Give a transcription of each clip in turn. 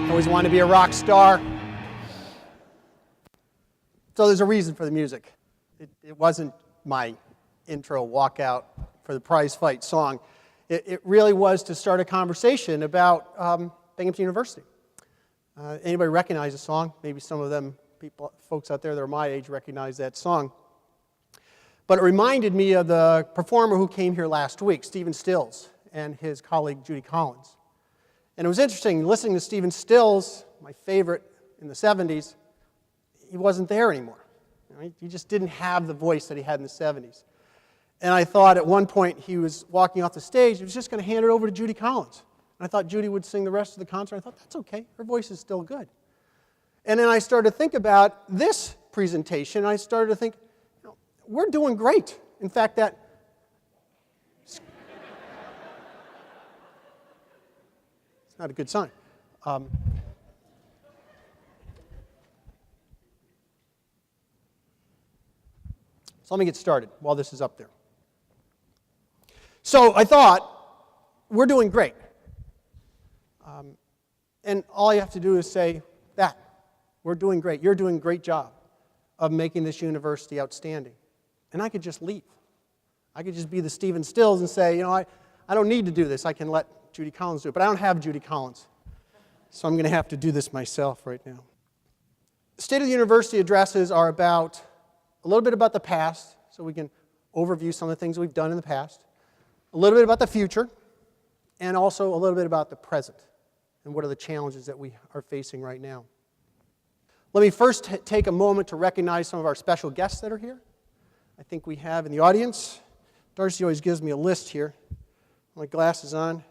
Always wanted to be a rock star. So there's a reason for the music. It wasn't my intro walkout for the prize fight song. It really was to start a conversation about Binghamton University. Anybody recognize the song? Maybe some of them folks out there that are my age recognize that song. But it reminded me of the performer who came here last week, Stephen Stills, and his colleague Judy Collins. And it was interesting, listening to Stephen Stills, my favorite in the 70s, he wasn't there anymore. Right? He just didn't have the voice that he had in the 70s. And I thought at one point he was walking off the stage, he was just going to hand it over to Judy Collins. And I thought Judy would sing the rest of the concert. I thought, that's okay, her voice is still good. And then I started to think about this presentation. I started to think, we're doing great. In fact, it's not a good sign. So let me get started while this is up there. So I thought, we're doing great. And all you have to do is say that. We're doing great. You're doing a great job of making this university outstanding. And I could just leave. I could just be the Stephen Stills and say, I don't need to do this. I can let Judy Collins do it. But I don't have Judy Collins. So I'm going to have to do this myself right now. State of the University addresses are about a little bit about the past, so we can overview some of the things we've done in the past, a little bit about the future, and also a little bit about the present, and what are the challenges that we are facing right now. Let me first take a moment to recognize some of our special guests that are here. I think we have in the audience. Darcy always gives me a list here. My glasses on.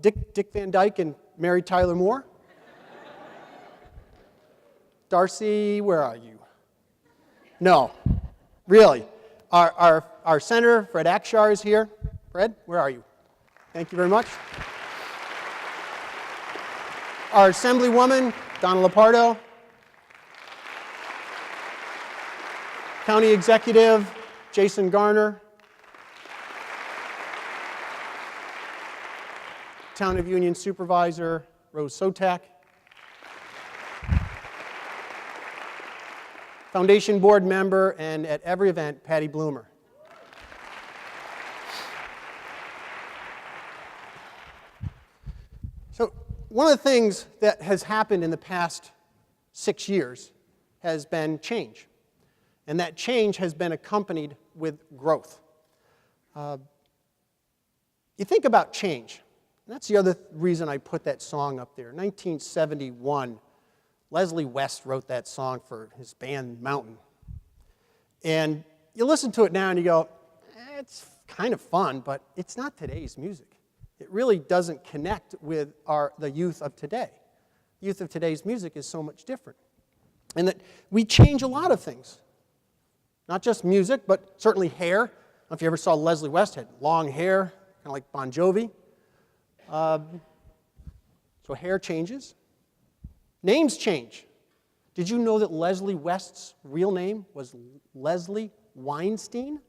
Dick Van Dyke and Mary Tyler Moore. Darcy, where are you? No, really. Our senator, Fred Akshar, is here. Fred, where are you? Thank you very much. Our Assemblywoman, Donna Lepardo. County Executive, Jason Garner. Town of Union Supervisor, Rose Sotak. Foundation Board member, and at every event, Patty Bloomer. So one of the things that has happened in the past 6 years has been change. And that change has been accompanied with growth. You think about change. And that's the other reason I put that song up there. 1971, Leslie West wrote that song for his band Mountain. And you listen to it now and you go, it's kind of fun, but it's not today's music. It really doesn't connect with the youth of today. The youth of today's music is so much different. And that we change a lot of things. Not just music, but certainly hair. I don't know if you ever saw Leslie West, had long hair, kind of like Bon Jovi. So hair changes. Names change. Did you know that Leslie West's real name was Leslie Weinstein?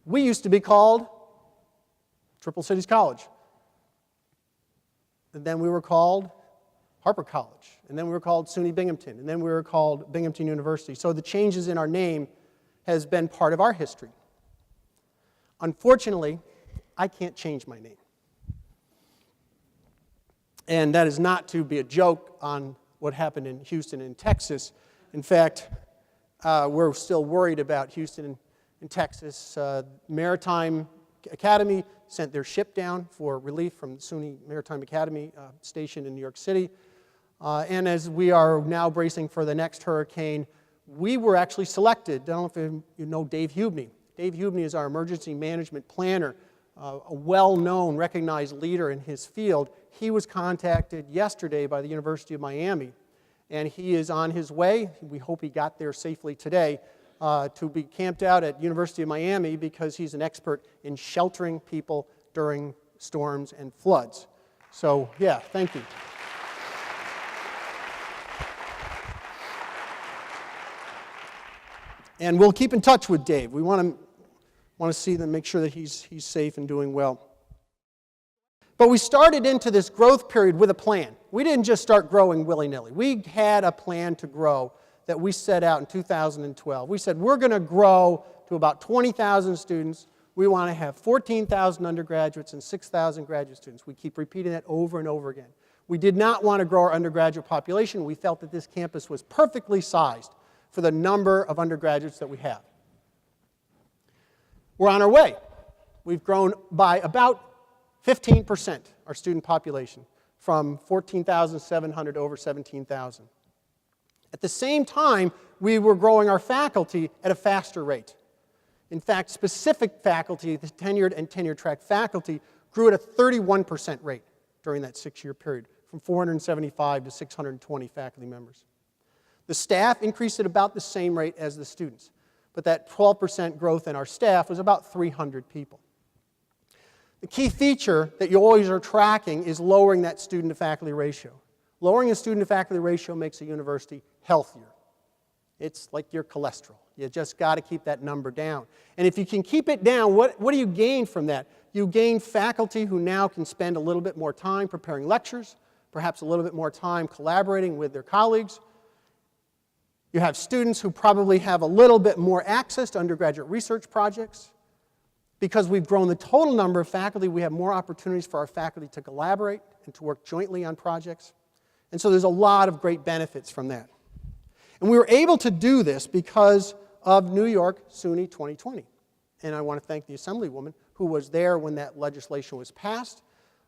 We used to be called Triple Cities College. And then we were called Harper College. And then we were called SUNY Binghamton. And then we were called Binghamton University. So the changes in our name has been part of our history. Unfortunately, I can't change my name. And that is not to be a joke on what happened in Houston and Texas. In fact, we're still worried about Houston and Texas. Maritime Academy sent their ship down for relief from SUNY Maritime Academy station in New York City. And as we are now bracing for the next hurricane, we were actually selected. I don't know if you know Dave Hubney. Dave Hubney is our emergency management planner, a well-known, recognized leader in his field. He was contacted yesterday by the University of Miami, and he is on his way. We hope he got there safely today to be camped out at University of Miami because he's an expert in sheltering people during storms and floods. So, yeah, thank you. And we'll keep in touch with Dave. We want to see them, make sure that he's safe and doing well. But we started into this growth period with a plan. We didn't just start growing willy-nilly. We had a plan to grow that we set out in 2012. We said we're going to grow to about 20,000 students. We want to have 14,000 undergraduates and 6,000 graduate students. We keep repeating that over and over again. We did not want to grow our undergraduate population. We felt that this campus was perfectly sized for the number of undergraduates that we have. We're on our way. We've grown by about 15%, our student population, from 14,700 to over 17,000. At the same time, we were growing our faculty at a faster rate. In fact, specific faculty, the tenured and tenure-track faculty, grew at a 31% rate during that 6-year period, from 475 to 620 faculty members. The staff increased at about the same rate as the students, but that 12% growth in our staff was about 300 people. The key feature that you always are tracking is lowering that student-to-faculty ratio. Lowering a student-to-faculty ratio makes a university healthier. It's like your cholesterol. You just got to keep that number down. And if you can keep it down, what do you gain from that? You gain faculty who now can spend a little bit more time preparing lectures, perhaps a little bit more time collaborating with their colleagues. You have students who probably have a little bit more access to undergraduate research projects. Because we've grown the total number of faculty, we have more opportunities for our faculty to collaborate and to work jointly on projects. And so there's a lot of great benefits from that. And we were able to do this because of New York SUNY 2020. And I want to thank the Assemblywoman who was there when that legislation was passed,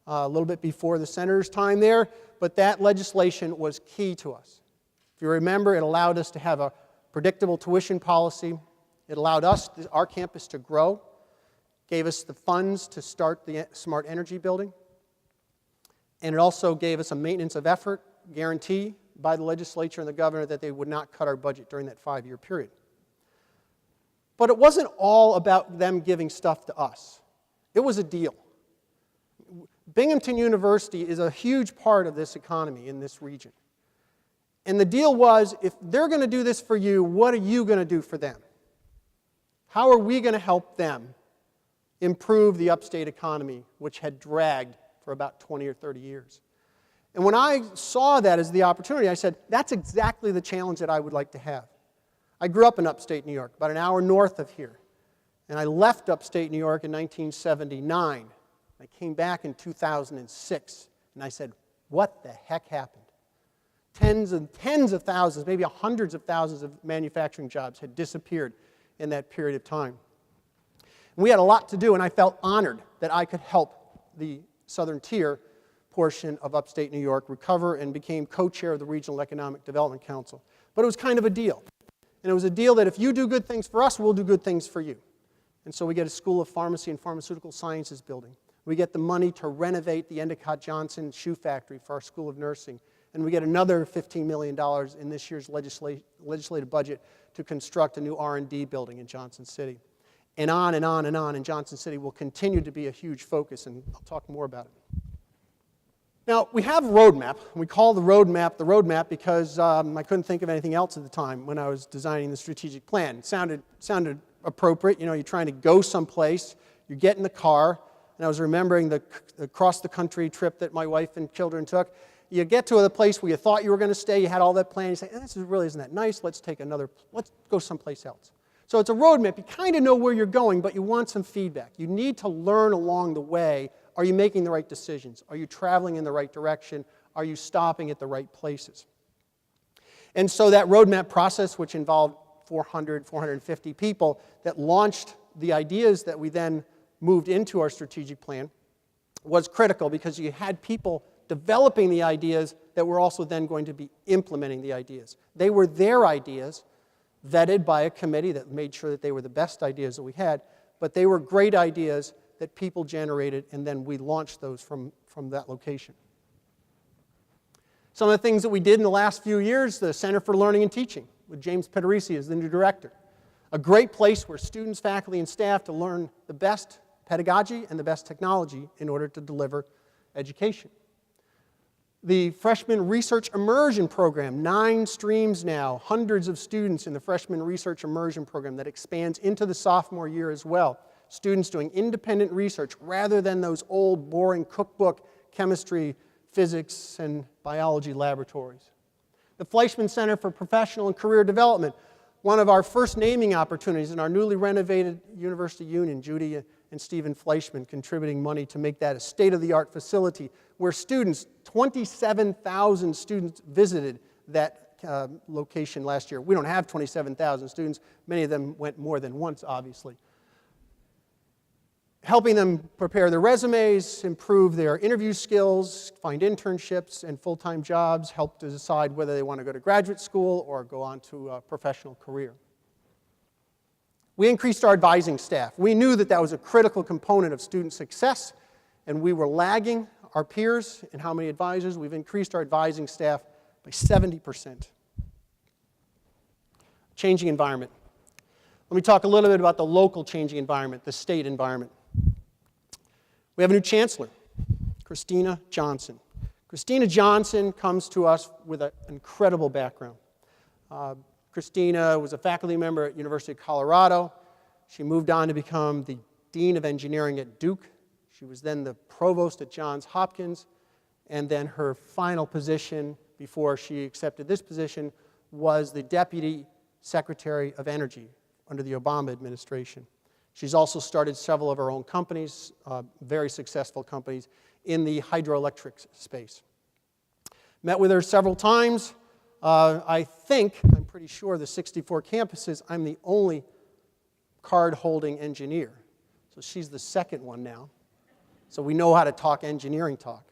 a little bit before the Senator's time there, but that legislation was key to us. If you remember, it allowed us to have a predictable tuition policy. It allowed us, our campus, to grow, gave us the funds to start the Smart Energy Building, and it also gave us a maintenance of effort guarantee by the legislature and the governor that they would not cut our budget during that 5-year period. But it wasn't all about them giving stuff to us. It was a deal. Binghamton University is a huge part of this economy in this region. And the deal was, if they're going to do this for you, what are you going to do for them? How are we going to help them improve the upstate economy, which had dragged for about 20 or 30 years? And when I saw that as the opportunity, I said, that's exactly the challenge that I would like to have. I grew up in upstate New York, about an hour north of here. And I left upstate New York in 1979. I came back in 2006, and I said, what the heck happened? Tens of thousands, maybe hundreds of thousands of manufacturing jobs had disappeared in that period of time. And we had a lot to do, and I felt honored that I could help the Southern Tier portion of upstate New York recover, and became co-chair of the Regional Economic Development Council. But it was kind of a deal. And it was a deal that if you do good things for us, we'll do good things for you. And so we get a School of Pharmacy and Pharmaceutical Sciences building. We get the money to renovate the Endicott Johnson shoe factory for our School of Nursing. And we get another $15 million in this year's legislative budget to construct a new R&D building in Johnson City. And on and on and on. And Johnson City will continue to be a huge focus, and I'll talk more about it. Now, we have a roadmap. We call the roadmap because I couldn't think of anything else at the time when I was designing the strategic plan. It sounded appropriate. You know, you're trying to go someplace, you get in the car, and I was remembering the across-the-country trip that my wife and children took. You get to the place where you thought you were going to stay, you had all that planned, you say, this really isn't that nice, let's go someplace else. So it's a roadmap. You kind of know where you're going, but you want some feedback. You need to learn along the way. Are you making the right decisions? Are you traveling in the right direction? Are you stopping at the right places? And so that roadmap process, which involved 450 people, that launched the ideas that we then moved into our strategic plan, was critical because you had people developing the ideas that were also then going to be implementing the ideas. They were their ideas, vetted by a committee that made sure that they were the best ideas that we had, but they were great ideas that people generated, and then we launched those from that location. Some of the things that we did in the last few years, the Center for Learning and Teaching, with James Pederisi as the new director. A great place where students, faculty, and staff to learn the best pedagogy and the best technology in order to deliver education. The Freshman Research Immersion Program, 9 streams now, hundreds of students in the Freshman Research Immersion Program that expands into the sophomore year as well. Students doing independent research rather than those old, boring cookbook chemistry, physics, and biology laboratories. The Fleischman Center for Professional and Career Development, one of our first naming opportunities in our newly renovated University Union. Judy and Stephen Fleischman contributing money to make that a state-of-the-art facility where 27,000 students visited that location last year. We don't have 27,000 students. Many of them went more than once, obviously. Helping them prepare their resumes, improve their interview skills, find internships and full-time jobs, help to decide whether they want to go to graduate school or go on to a professional career. We increased our advising staff. We knew that that was a critical component of student success, and we were lagging our peers in how many advisors. We've increased our advising staff by 70%. Changing environment. Let me talk a little bit about the local changing environment, the state environment. We have a new chancellor, Christina Johnson. Christina Johnson comes to us with an incredible background. Christina was a faculty member at University of Colorado. She moved on to become the Dean of Engineering at Duke. She was then the Provost at Johns Hopkins. And then her final position before she accepted this position was the Deputy Secretary of Energy under the Obama administration. She's also started several of her own companies, very successful companies, in the hydroelectric space. Met with her several times. I'm pretty sure the 64 campuses, I'm the only card-holding engineer. So she's the second one now. So we know how to talk engineering talk.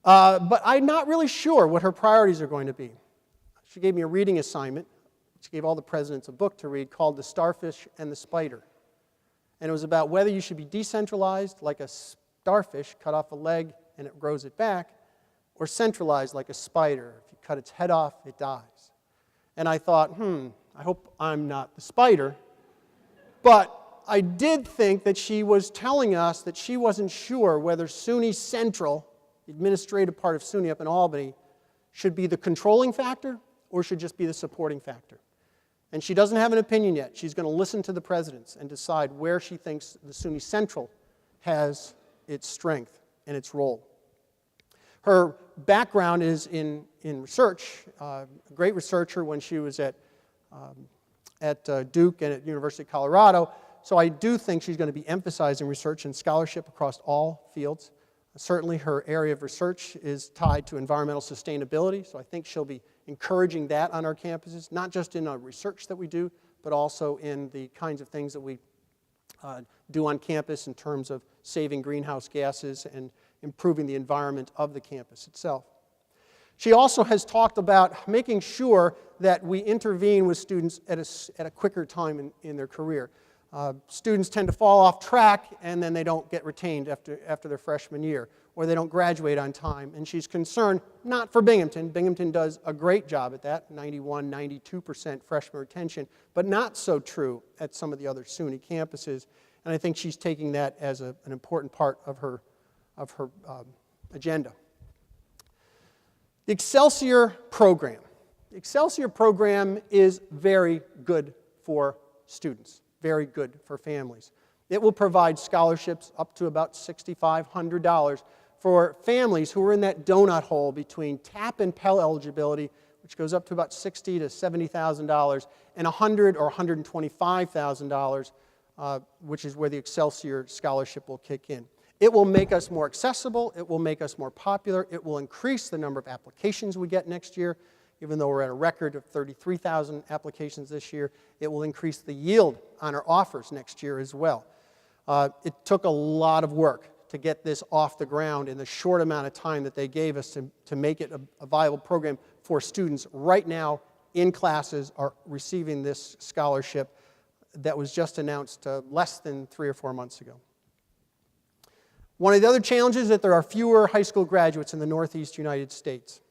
But I'm not really sure what her priorities are going to be. She gave me a reading assignment. She gave all the presidents a book to read called The Starfish and the Spider. And it was about whether you should be decentralized, like a starfish, cut off a leg and it grows it back, or centralized like a spider. If you cut its head off, it dies. And I thought, I hope I'm not the spider. But I did think that she was telling us that she wasn't sure whether SUNY Central, the administrative part of SUNY up in Albany, should be the controlling factor or should just be the supporting factor. And she doesn't have an opinion yet. She's going to listen to the presidents and decide where she thinks the SUNY Central has its strength and its role. Her background is in research, a great researcher when she was at Duke and at University of Colorado. So I do think she's going to be emphasizing research and scholarship across all fields. Certainly her area of research is tied to environmental sustainability, so I think she'll be encouraging that on our campuses, not just in our research that we do, but also in the kinds of things that we do on campus in terms of saving greenhouse gases and improving the environment of the campus itself. She also has talked about making sure that we intervene with students at a quicker time in their career. Students tend to fall off track and then they don't get retained after their freshman year, or they don't graduate on time. And she's concerned, not for Binghamton. Binghamton does a great job at that, 91, 92% freshman retention, but not so true at some of the other SUNY campuses. And I think she's taking that as an important part of her agenda. The Excelsior program. The Excelsior program is very good for students. Very good for families. It will provide scholarships up to about $6,500 for families who are in that donut hole between TAP and Pell eligibility, which goes up to about $60,000 to $70,000, and $100,000 or $125,000, which is where the Excelsior scholarship will kick in. It will make us more accessible. It will make us more popular. It will increase the number of applications we get next year. Even though we're at a record of 33,000 applications this year, it will increase the yield on our offers next year as well. It took a lot of work to get this off the ground in the short amount of time that they gave us to make it a viable program for students right now in classes are receiving this scholarship that was just announced less than 3 or 4 months ago. One of the other challenges is that there are fewer high school graduates in the Northeast United States.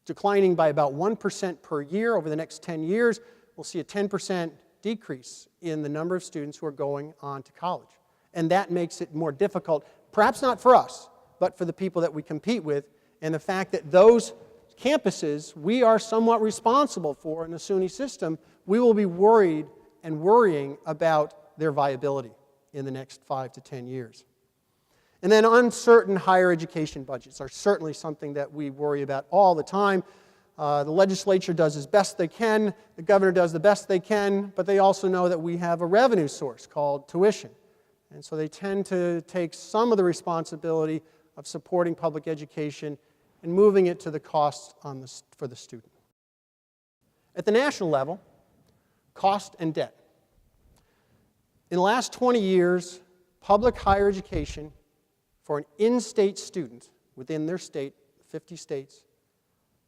Declining by about 1% per year over the next 10 years, we'll see a 10% decrease in the number of students who are going on to college. And that makes it more difficult, perhaps not for us, but for the people that we compete with, and the fact that those campuses we are somewhat responsible for in the SUNY system, we will be worried and worrying about their viability in the next 5 to 10 years. And then uncertain higher education budgets are certainly something that we worry about all the time. The legislature does as best they can, the governor does the best they can, but they also know that we have a revenue source called tuition. And so they tend to take some of the responsibility of supporting public education and moving it to the cost for the student. At the national level, cost and debt. In the last 20 years, public higher education for an in-state student within their state, 50 states,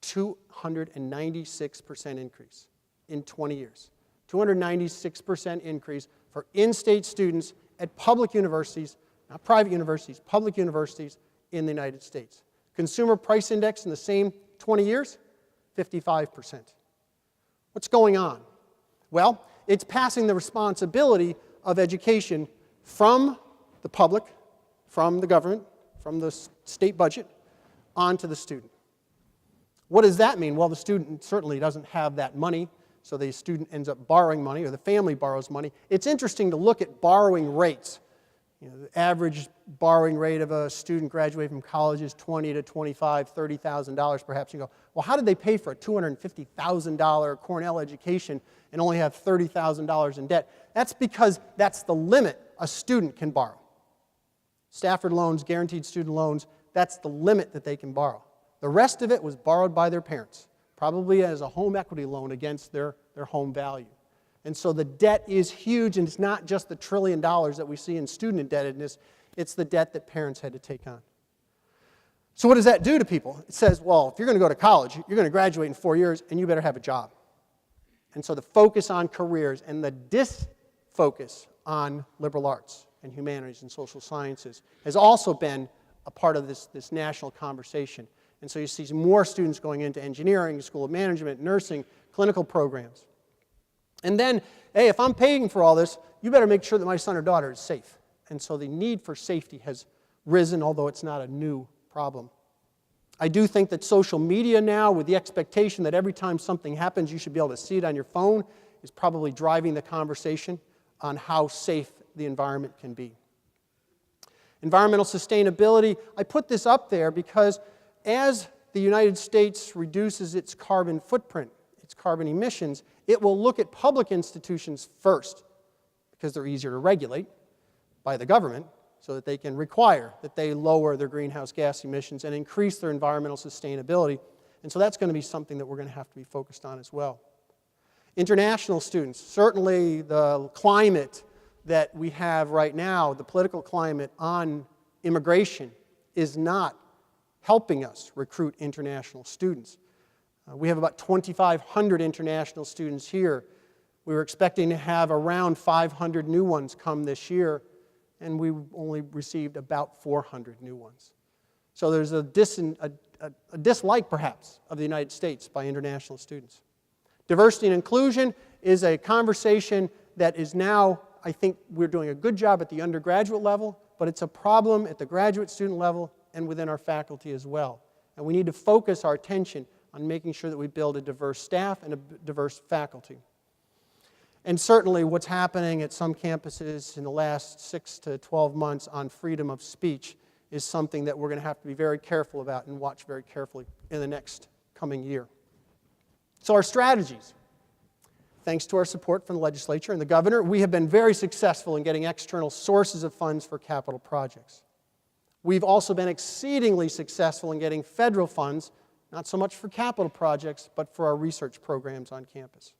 296% increase in 20 years. 296% increase for in-state students at public universities, not private universities, public universities in the United States. Consumer price index in the same 20 years, 55%. What's going on? Well, it's passing the responsibility of education from the public, from the government, from the state budget, onto the student. What does that mean? Well, the student certainly doesn't have that money, so the student ends up borrowing money, or the family borrows money. It's interesting to look at borrowing rates. The average borrowing rate of a student graduating from college is $20,000 to $25,000, $30,000 perhaps. You go, well, how did they pay for a $250,000 Cornell education and only have $30,000 in debt? That's because that's the limit a student can borrow. Stafford loans, guaranteed student loans, that's the limit that they can borrow. The rest of it was borrowed by their parents, probably as a home equity loan against their home value. And so the debt is huge, and it's not just the $1 trillion that we see in student indebtedness, it's the debt that parents had to take on. So what does that do to people? It says, well, if you're going to go to college, you're going to graduate in 4 years, and you better have a job. And so the focus on careers and the disfocus on liberal arts and humanities and social sciences has also been a part of this national conversation. And so you see more students going into engineering, school of management, nursing, clinical programs. And then, hey, if I'm paying for all this, you better make sure that my son or daughter is safe. And so the need for safety has risen, although it's not a new problem. I do think that social media now, with the expectation that every time something happens you should be able to see it on your phone, is probably driving the conversation on how safe the environment can be. Environmental sustainability, I put this up there because as the United States reduces its carbon footprint, its carbon emissions, it will look at public institutions first because they're easier to regulate by the government so that they can require that they lower their greenhouse gas emissions and increase their environmental sustainability. And so that's going to be something that we're going to have to be focused on as well. International students, certainly the climate that we have right now, the political climate on immigration, is not helping us recruit international students. We have about 2,500 international students here. We were expecting to have around 500 new ones come this year, and we only received about 400 new ones. So there's a dislike, perhaps, of the United States by international students. Diversity and inclusion is a conversation that is now, I think we're doing a good job at the undergraduate level, but it's a problem at the graduate student level and within our faculty as well. And we need to focus our attention on making sure that we build a diverse staff and a diverse faculty. And certainly what's happening at some campuses in the last 6 to 12 months on freedom of speech is something that we're going to have to be very careful about and watch very carefully in the next coming year. So our strategies. Thanks to our support from the legislature and the governor, we have been very successful in getting external sources of funds for capital projects. We've also been exceedingly successful in getting federal funds, not so much for capital projects, but for our research programs on campus.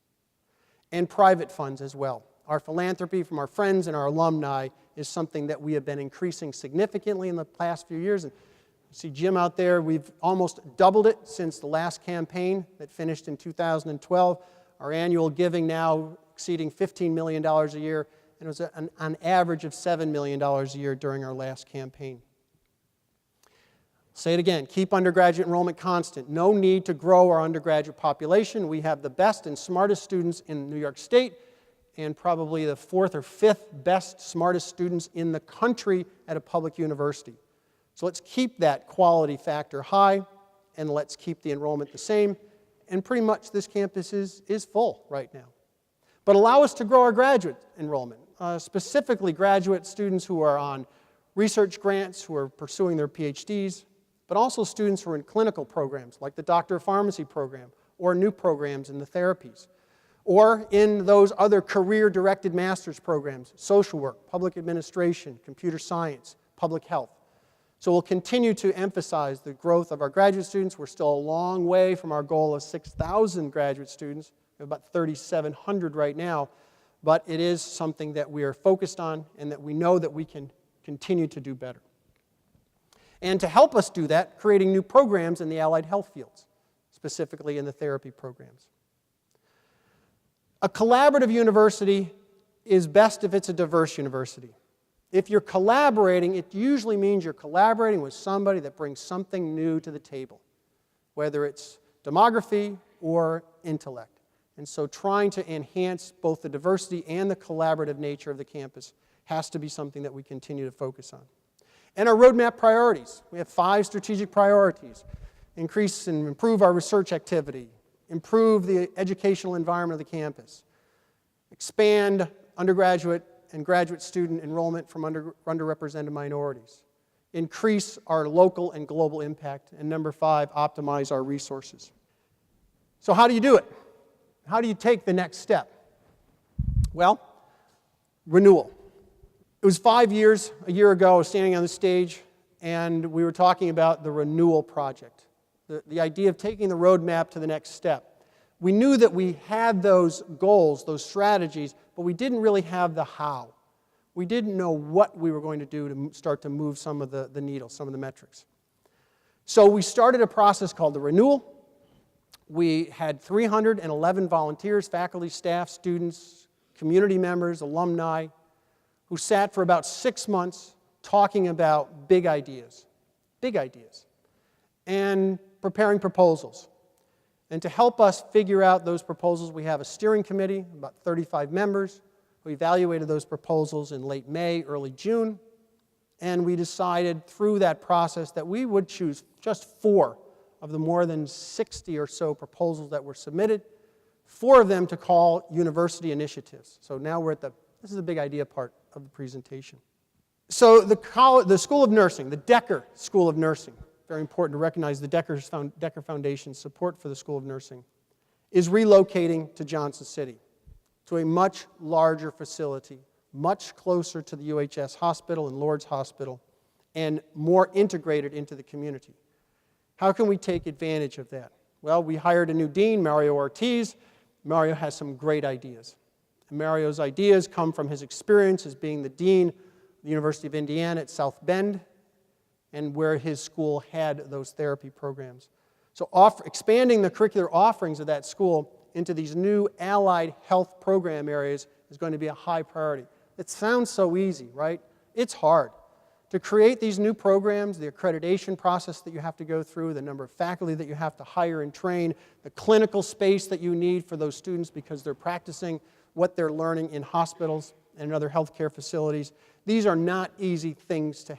And private funds as well. Our philanthropy from our friends and our alumni is something that we have been increasing significantly in the past few years. And you see Jim out there, we've almost doubled it since the last campaign that finished in 2012. Our annual giving now exceeding $15 million a year, and it was an average of $7 million a year during our last campaign. Say it again, keep undergraduate enrollment constant. No need to grow our undergraduate population. We have the best and smartest students in New York State, and probably the 4th or 5th best, smartest students in the country at a public university. So let's keep that quality factor high, and let's keep the enrollment the same. And pretty much this campus is full right now. But allow us to grow our graduate enrollment. specifically graduate students who are on research grants, who are pursuing their PhDs, but also students who are in clinical programs like the Doctor of Pharmacy program or new programs in the therapies, or in those other career-directed master's programs, social work, public administration, computer science, public health. So we'll continue to emphasize the growth of our graduate students. We're still a long way from our goal of 6,000 graduate students. We have about 3,700 right now, but it is something that we are focused on and that we know that we can continue to do better. And to help us do that, creating new programs in the allied health fields, specifically in the therapy programs. A collaborative university is best if it's a diverse university. If you're collaborating, it usually means you're collaborating with somebody that brings something new to the table, whether it's demography or intellect. And so trying to enhance both the diversity and the collaborative nature of the campus has to be something that we continue to focus on. And our roadmap priorities. We have 5 strategic priorities. Increase and improve our research activity, improve the educational environment of the campus, expand undergraduate and graduate student enrollment from underrepresented minorities, increase our local and global impact, and number 5, optimize our resources. So how do you do it? How do you take the next step? Well, renewal. It was 5 years, a year ago, I was standing on the stage, and we were talking about the renewal project, the idea of taking the roadmap to the next step. We knew that we had those goals, those strategies, but we didn't really have the how. We didn't know what we were going to do to start to move some of the needles, some of the metrics. So we started a process called the renewal. We had 311 volunteers, faculty, staff, students, community members, alumni, who sat for about 6 months talking about big ideas, and preparing proposals. And to help us figure out those proposals, we have a steering committee, about 35 members, who evaluated those proposals in late May, early June, and we decided through that process that we would choose just 4 of the more than 60 or so proposals that were submitted, 4 of them to call university initiatives. So now we're at this is the big idea part of the presentation. So the School of Nursing, the Decker School of Nursing, very important to recognize the Decker Foundation's support for the School of Nursing, is relocating to Johnson City, to a much larger facility, much closer to the UHS Hospital and Lourdes Hospital, and more integrated into the community. How can we take advantage of that? Well, we hired a new dean, Mario Ortiz. Mario has some great ideas. And Mario's ideas come from his experience as being the dean of the University of Indiana at South Bend, and where his school had those therapy programs. So expanding the curricular offerings of that school into these new allied health program areas is going to be a high priority. It sounds so easy, right? It's hard. To create these new programs, the accreditation process that you have to go through, the number of faculty that you have to hire and train, the clinical space that you need for those students because they're practicing what they're learning in hospitals and in other healthcare facilities. These are not easy things to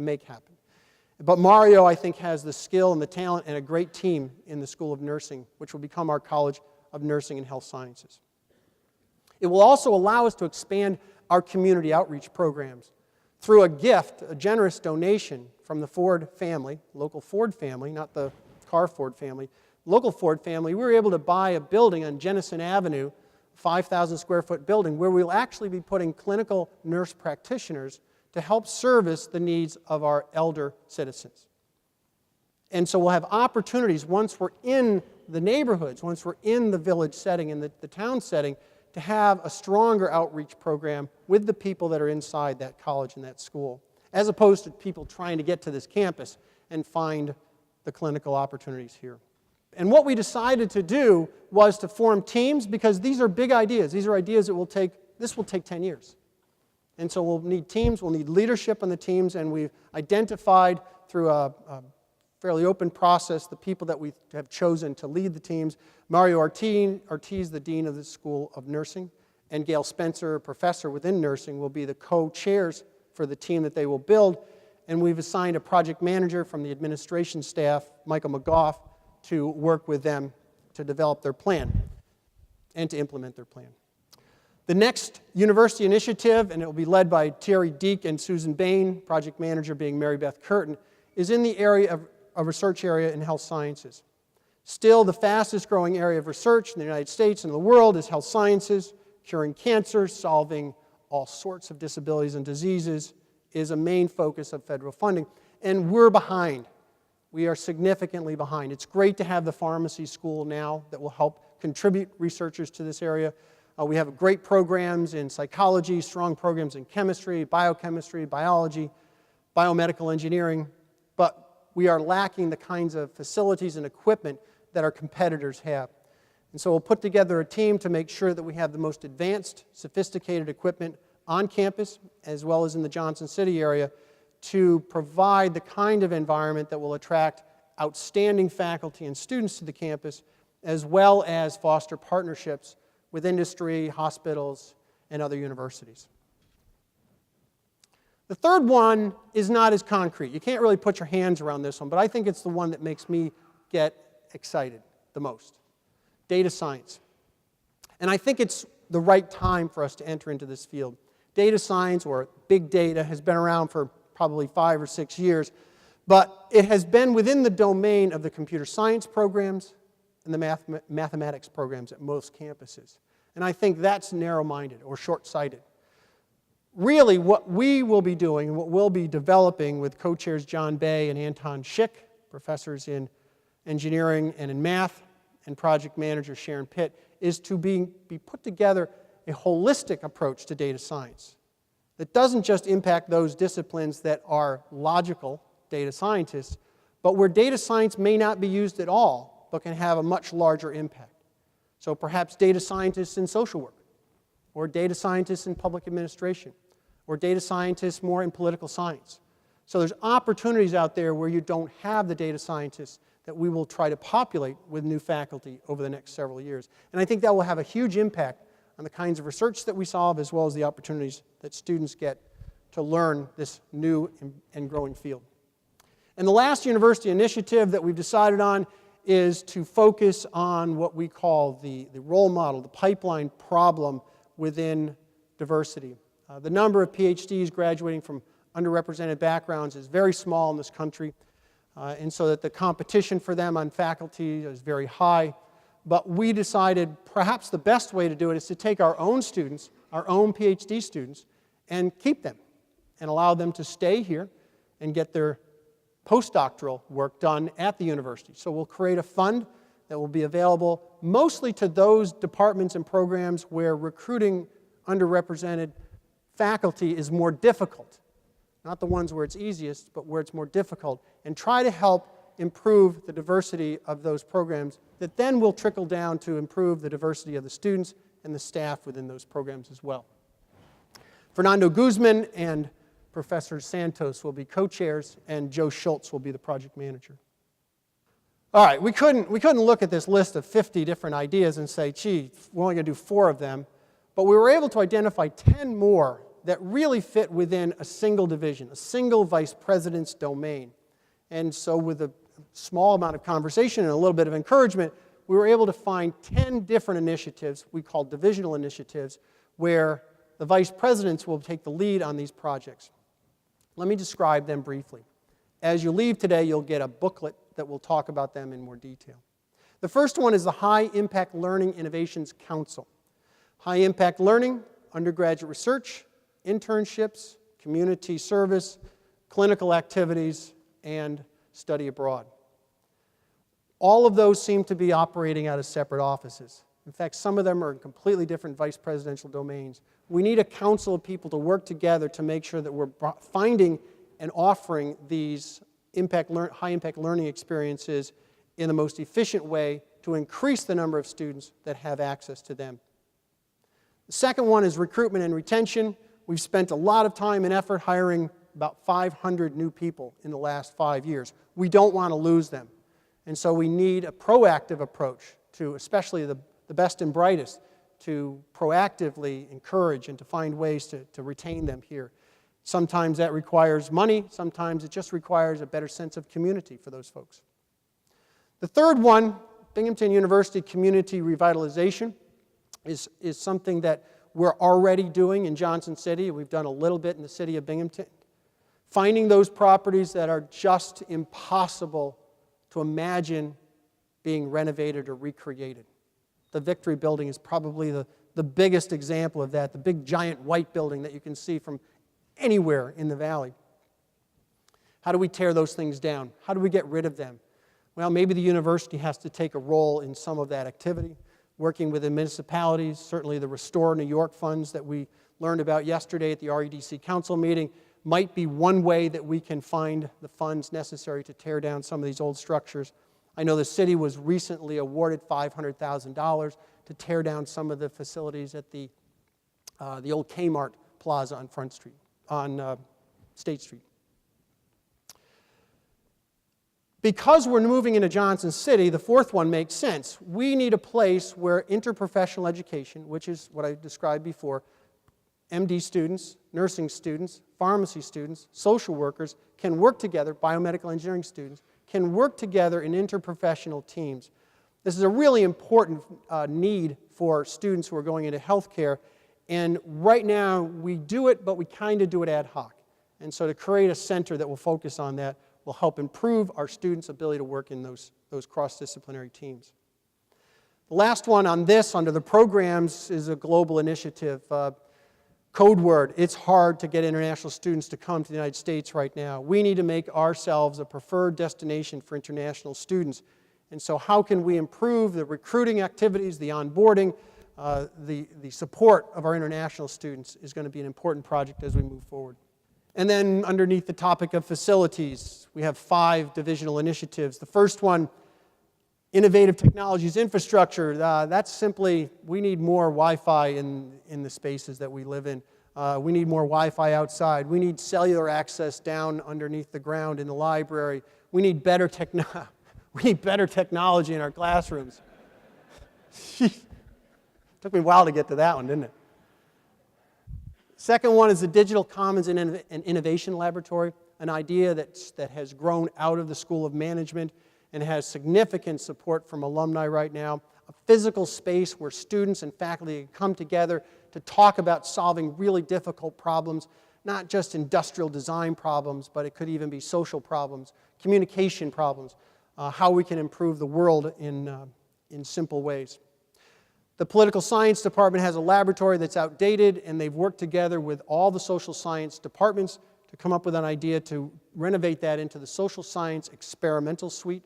make happen. But Mario, I think, has the skill and the talent and a great team in the School of Nursing, which will become our College of Nursing and Health Sciences. It will also allow us to expand our community outreach programs. Through a gift, a generous donation from the Ford family, local Ford family, not the car Ford family, local Ford family, we were able to buy a building on Jennison Avenue, 5,000 square foot building, where we'll actually be putting clinical nurse practitioners to help service the needs of our elder citizens. And so we'll have opportunities once we're in the neighborhoods, once we're in the village setting, in the town setting, to have a stronger outreach program with the people that are inside that college and that school, as opposed to people trying to get to this campus and find the clinical opportunities here. And what we decided to do was to form teams, because these are big ideas. These are ideas that will take 10 years. And so we'll need teams, we'll need leadership on the teams, and we've identified through a fairly open process the people that we have chosen to lead the teams. Mario Ortiz, the Dean of the School of Nursing, and Gail Spencer, a professor within nursing, will be the co-chairs for the team that they will build. And we've assigned a project manager from the administration staff, Michael McGough, to work with them to develop their plan and to implement their plan. The next university initiative, and it will be led by Terry Deek and Susan Bain, project manager being Mary Beth Curtin, is in the area of a research area in health sciences. Still, the fastest growing area of research in the United States and the world is health sciences. Curing cancer, solving all sorts of disabilities and diseases is a main focus of federal funding. And we're behind. We are significantly behind. It's great to have the pharmacy school now that will help contribute researchers to this area. We have great programs in psychology, strong programs in chemistry, biochemistry, biology, biomedical engineering, but we are lacking the kinds of facilities and equipment that our competitors have. And so we'll put together a team to make sure that we have the most advanced, sophisticated equipment on campus, as well as in the Johnson City area, to provide the kind of environment that will attract outstanding faculty and students to the campus, as well as foster partnerships with industry, hospitals, and other universities. The third one is not as concrete. You can't really put your hands around this one, but I think it's the one that makes me get excited the most. Data science. And I think it's the right time for us to enter into this field. Data science, or big data, has been around for probably 5 or 6 years, but it has been within the domain of the computer science programs and the mathematics programs at most campuses. And I think that's narrow-minded or short-sighted. Really, what we will be doing, what we'll be developing with co-chairs John Bay and Anton Schick, professors in engineering and in math, and project manager Sharon Pitt, is to be put together a holistic approach to data science that doesn't just impact those disciplines that are logical data scientists, but where data science may not be used at all, but can have a much larger impact. So perhaps data scientists in social work, or data scientists in public administration, or data scientists more in political science. So there's opportunities out there where you don't have the data scientists that we will try to populate with new faculty over the next several years. And I think that will have a huge impact on the kinds of research that we solve, as well as the opportunities that students get to learn this new and growing field. And the last university initiative that we've decided on is to focus on what we call the role model, the pipeline problem within diversity. The number of PhDs graduating from underrepresented backgrounds is very small in this country, and so that the competition for them on faculty is very high. But we decided perhaps the best way to do it is to take our own students, our own PhD students, and keep them and allow them to stay here and get their postdoctoral work done at the university. So we'll create a fund that will be available mostly to those departments and programs where recruiting underrepresented faculty is more difficult. Not the ones where it's easiest, but where it's more difficult, and try to help improve the diversity of those programs that then will trickle down to improve the diversity of the students and the staff within those programs as well. Fernando Guzman and Professor Santos will be co-chairs, and Joe Schultz will be the project manager. All right, we couldn't look at this list of 50 different ideas and say, gee, we're only going to do 4 of them, but we were able to identify 10 more that really fit within a single division, a single vice president's domain. And so with a small amount of conversation and a little bit of encouragement, we were able to find 10 different initiatives we call divisional initiatives, where the vice presidents will take the lead on these projects. Let me describe them briefly. As you leave today, you'll get a booklet that will talk about them in more detail. The first one is the High Impact Learning Innovations Council. High Impact Learning, undergraduate research, internships, community service, clinical activities, and study abroad. All of those seem to be operating out of separate offices. In fact, some of them are in completely different vice presidential domains. We need a council of people to work together to make sure that we're finding and offering these high-impact learning experiences in the most efficient way to increase the number of students that have access to them. The second one is recruitment and retention. We've spent a lot of time and effort hiring about 500 new people in the last 5 years. We don't want to lose them. And so we need a proactive approach to, especially the best and brightest, to proactively encourage and to find ways to retain them here. Sometimes that requires money. Sometimes it just requires a better sense of community for those folks. The third one, Binghamton University Community Revitalization, is something that we're already doing in Johnson City. We've done a little bit in the city of Binghamton. Finding those properties that are just impossible to imagine being renovated or recreated. The Victory Building is probably the biggest example of that, the big giant white building that you can see from anywhere in the valley. How do we tear those things down? How do we get rid of them? Well, maybe the university has to take a role in some of that activity, working with the municipalities, certainly the Restore New York funds that we learned about yesterday at the REDC Council meeting might be one way that we can find the funds necessary to tear down some of these old structures. I know the city was recently awarded $500,000 to tear down some of the facilities at the old Kmart Plaza on Front Street, on State Street. Because we're moving into Johnson City, the fourth one makes sense. We need a place where interprofessional education, which is what I described before, MD students, nursing students, pharmacy students, social workers can work together, biomedical engineering students, can work together in interprofessional teams. This is a really important need for students who are going into healthcare, and right now we do it, but we kind of do it ad hoc. And so to create a center that will focus on that will help improve our students' ability to work in those cross-disciplinary teams. The last one on this, under the programs, is a global initiative. Code word, it's hard to get international students to come to the United States right now. We need to make ourselves a preferred destination for international students. And so how can we improve the recruiting activities, the onboarding, the support of our international students is going to be an important project as we move forward. And then underneath the topic of facilities, we have 5 divisional initiatives. The first one, innovative technologies infrastructure. That's simply, we need more Wi-Fi in the spaces that we live in. We need more Wi-Fi outside. We need cellular access down underneath the ground in the library. We need better technology in our classrooms. Took me a while to get to that one, didn't it? Second one is the Digital Commons and Innovation Laboratory, an idea that has grown out of the School of Management and has significant support from alumni right now. A physical space where students and faculty can come together to talk about solving really difficult problems, not just industrial design problems, but it could even be social problems, communication problems, how we can improve the world in simple ways. The Political Science Department has a laboratory that's outdated, and they've worked together with all the social science departments to come up with an idea to renovate that into the Social Science Experimental Suite.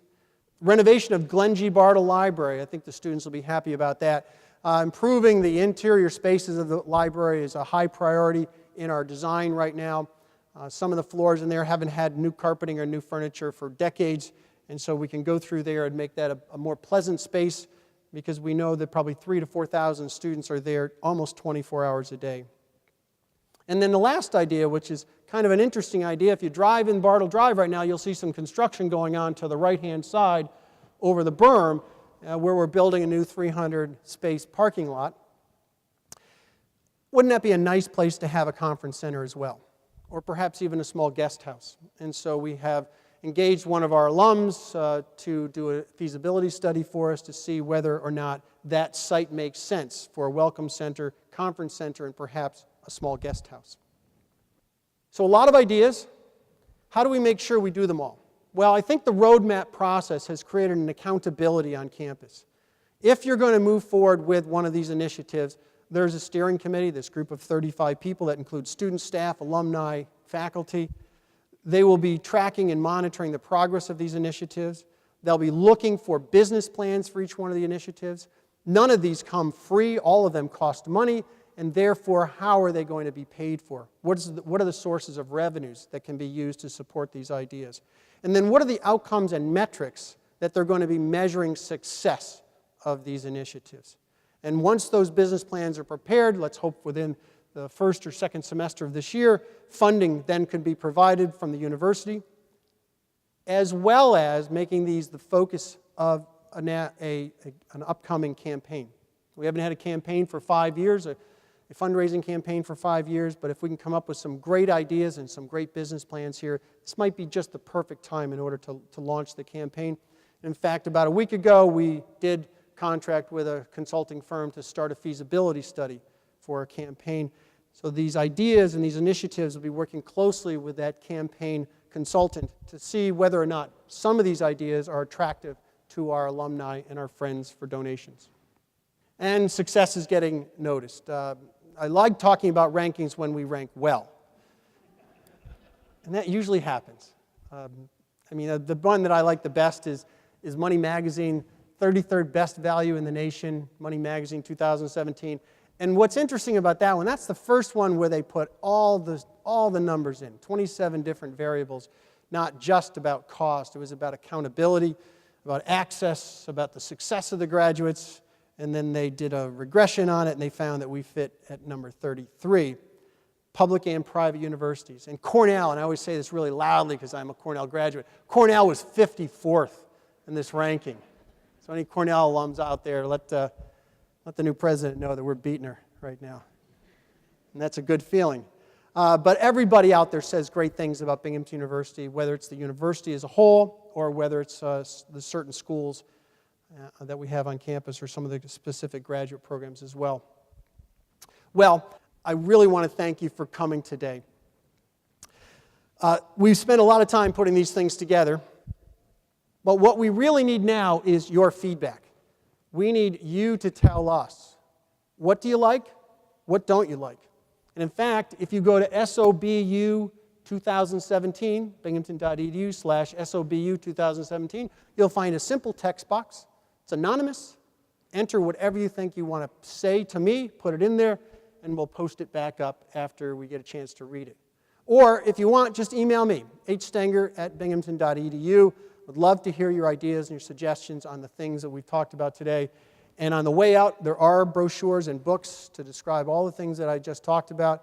Renovation of Glenn G. Bartle Library, I think the students will be happy about that. Improving the interior spaces of the library is a high priority in our design right now. Some of the floors in there haven't had new carpeting or new furniture for decades, and so we can go through there and make that a more pleasant space, because we know that probably 3,000 to 4,000 students are there almost 24 hours a day. And then the last idea, which is kind of an interesting idea, if you drive in Bartle Drive right now, you'll see some construction going on to the right-hand side over the berm, where we're building a new 300-space parking lot. Wouldn't that be a nice place to have a conference center as well? Or perhaps even a small guest house. And so we have engaged one of our alums to do a feasibility study for us to see whether or not that site makes sense for a welcome center, conference center, and perhaps a small guest house. So a lot of ideas. How do we make sure we do them all? Well, I think the roadmap process has created an accountability on campus. If you're going to move forward with one of these initiatives, there's a steering committee, this group of 35 people that includes students, staff, alumni, faculty. They will be tracking and monitoring the progress of these initiatives. They'll be looking for business plans for each one of the initiatives. None of these come free. All of them cost money, and therefore, how are they going to be paid for? What are the sources of revenues that can be used to support these ideas? And then what are the outcomes and metrics that they're going to be measuring success of these initiatives? And once those business plans are prepared, let's hope within the first or second semester of this year, funding then could be provided from the university, as well as making these the focus of an upcoming campaign. We haven't had a campaign for 5 years, a fundraising campaign for 5 years, but if we can come up with some great ideas and some great business plans here, this might be just the perfect time in order to launch the campaign. In fact, about a week ago, we did contract with a consulting firm to start a feasibility study for our campaign. So these ideas and these initiatives will be working closely with that campaign consultant to see whether or not some of these ideas are attractive to our alumni and our friends for donations. And success is getting noticed. I like talking about rankings when we rank well. And that usually happens. The one that I like the best is Money Magazine, 33rd best value in the nation, Money Magazine 2017. And what's interesting about that one, that's the first one where they put all the numbers in, 27 different variables, not just about cost. It was about accountability, about access, about the success of the graduates, and then they did a regression on it, and they found that we fit at number 33, public and private universities. And Cornell, and I always say this really loudly because I'm a Cornell graduate, Cornell was 54th in this ranking. So any Cornell alums out there, let the new president know that we're beating her right now. And that's a good feeling. But everybody out there says great things about Binghamton University, whether it's the university as a whole or whether it's the certain schools that we have on campus or some of the specific graduate programs as well. Well, I really want to thank you for coming today. We've spent a lot of time putting these things together, but what we really need now is your feedback. We need you to tell us, what do you like? What don't you like? And in fact, if you go to SOBU 2017, binghamton.edu/SOBU 2017, you'll find a simple text box. It's anonymous. Enter whatever you think you want to say to me, put it in there, and we'll post it back up after we get a chance to read it. Or if you want, just email me, hstenger@binghamton.edu. Would love to hear your ideas and your suggestions on the things that we've talked about today. And on the way out, there are brochures and books to describe all the things that I just talked about.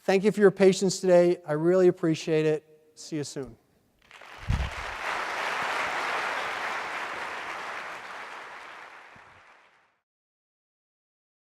Thank you for your patience today. I really appreciate it. See you soon.